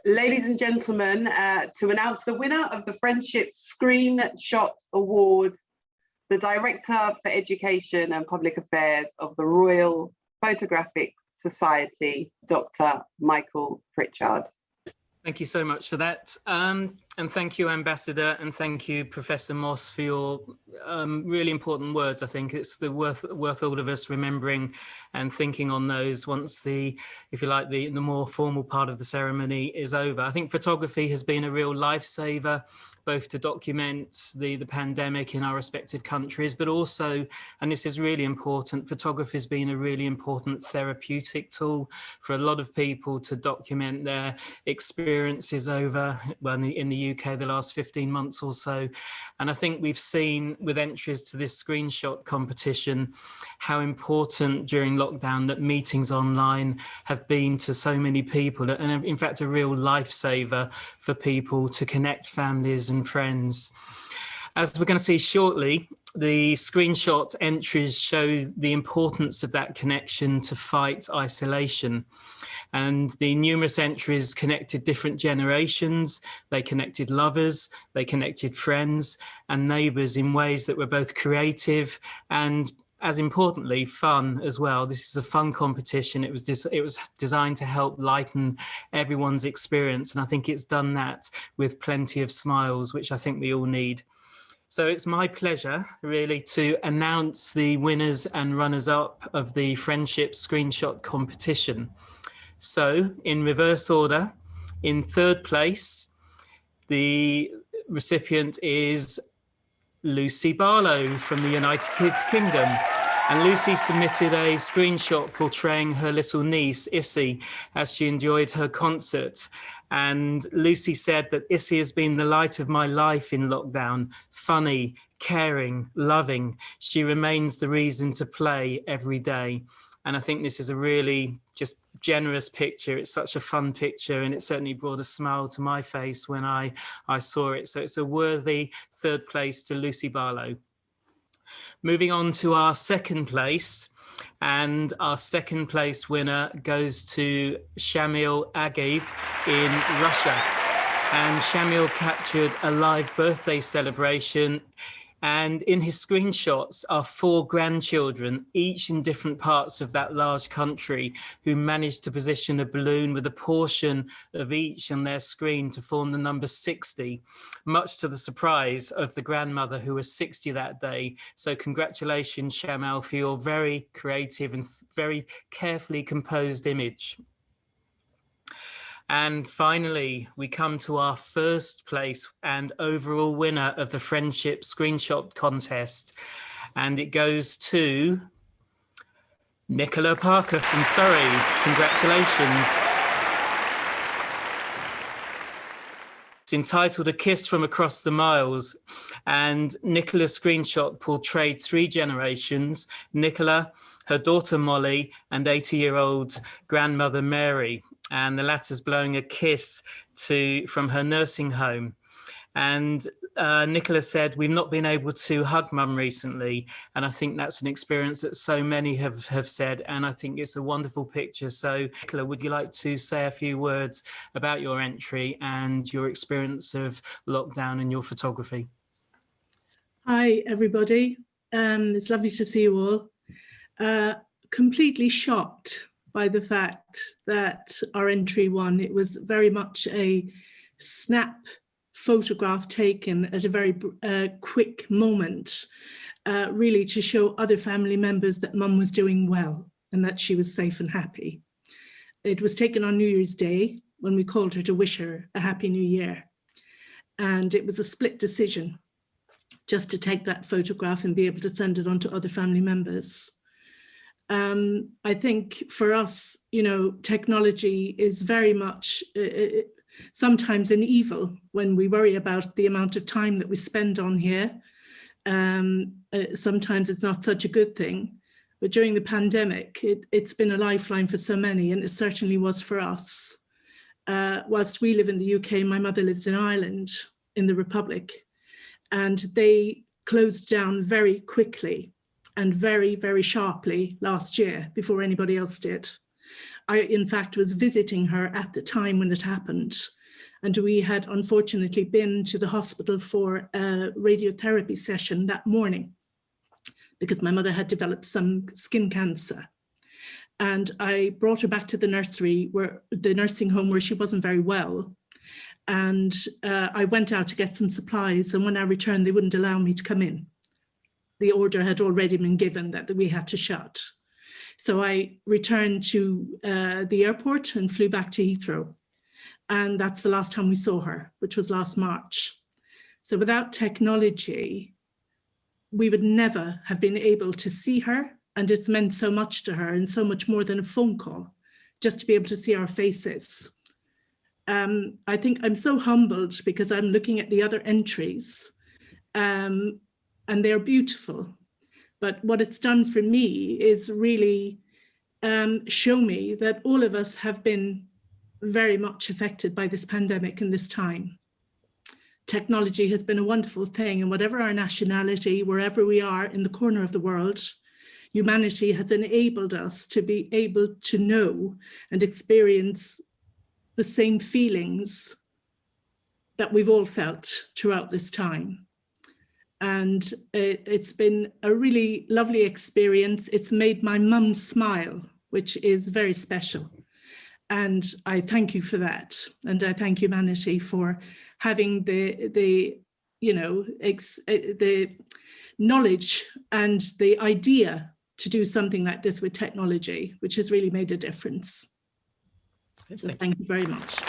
Ladies and gentlemen, to announce the winner of the Friendship Screenshot Award, the Director for Education and Public Affairs of the Royal Photographic Society, Dr. Michael Pritchard. Thank you so much for that. And thank you, Ambassador, and thank you, Professor Moss, for your really important words. I think it's worth all of us remembering and thinking on those once the, if you like, the more formal part of the ceremony is over. I think photography has been a real lifesaver, both to document the pandemic in our respective countries, but also, and this is really important, photography has been a really important therapeutic tool for a lot of people to document their experiences over, well, in the UK, the last 15 months or so. And I think we've seen with entries to this screenshot competition how important during lockdown that meetings online have been to so many people, and in fact a real lifesaver for people to connect families and friends. As we're going to see shortly, the screenshot entries show the importance of that connection to fight isolation. And the numerous entries connected different generations, they connected lovers, they connected friends and neighbours in ways that were both creative and, as importantly, fun as well. This is a fun competition. It was designed to help lighten everyone's experience, and I think it's done that with plenty of smiles, which I think we all need. So it's my pleasure really to announce the winners and runners-up of the Friendship Screenshot competition. So in reverse order, in third place, the recipient is Lucy Barlow from the United Kingdom. And Lucy submitted a screenshot portraying her little niece, Issy, as she enjoyed her concert. And Lucy said that Issy has been the light of my life in lockdown, funny, caring, loving. She remains the reason to play every day. And I think this is a really just generous picture. It's such a fun picture, and it certainly brought a smile to my face when I saw it. So it's a worthy third place to Lucy Barlow. Moving on to our second place, and our second place winner goes to Shamil Agiev in Russia. And Shamil captured a live birthday celebration, and in his screenshots are 4 grandchildren, each in different parts of that large country, who managed to position a balloon with a portion of each on their screen to form the number 60, much to the surprise of the grandmother, who was 60 that day. So congratulations, Shamil, for your very creative and very carefully composed image. And finally, we come to our first place and overall winner of the Friendship Screenshot Contest. And it goes to Nicola Parker from Surrey. Congratulations. It's entitled A Kiss from Across the Miles. And Nicola's screenshot portrayed 3 generations: Nicola, her daughter Molly, and 80-year-old grandmother Mary. And the latter's blowing a kiss from her nursing home. And Nicola said, we've not been able to hug mum recently. And I think that's an experience that so many have said. And I think it's a wonderful picture. So Nicola, would you like to say a few words about your entry and your experience of lockdown and your photography? Hi, everybody. It's lovely to see you all. Completely shocked by the fact that our entry won. It was very much a snap photograph taken at a very quick moment, really to show other family members that mum was doing well and that she was safe and happy. It was taken on New Year's Day when we called her to wish her a happy new year. And it was a split decision just to take that photograph and be able to send it on to other family members. I think for us, you know, technology is very much sometimes an evil when we worry about the amount of time that we spend on here. Sometimes it's not such a good thing, but during the pandemic, it's been a lifeline for so many, and it certainly was for us. Whilst we live in the UK, my mother lives in Ireland, in the Republic, and they closed down very quickly and very, very sharply last year before anybody else did. I, in fact, was visiting her at the time when it happened. And we had unfortunately been to the hospital for a radiotherapy session that morning because my mother had developed some skin cancer. And I brought her back to the nursery, the nursing home where she wasn't very well. And I went out to get some supplies. And when I returned, they wouldn't allow me to come in. The order had already been given that we had to shut. So I returned to the airport and flew back to Heathrow. And that's the last time we saw her, which was last March. So without technology, we would never have been able to see her. And it's meant so much to her, and so much more than a phone call, just to be able to see our faces. I think I'm so humbled because I'm looking at the other entries and they're beautiful. But what it's done for me is really show me that all of us have been very much affected by this pandemic in this time. Technology has been a wonderful thing, and whatever our nationality, wherever we are in the corner of the world, Youmanity has enabled us to be able to know and experience the same feelings that we've all felt throughout this time. And it's been a really lovely experience. It's made my mum smile, which is very special. And I thank you for that. And I thank Youmanity for having the knowledge and the idea to do something like this with technology, which has really made a difference. So thank you very much.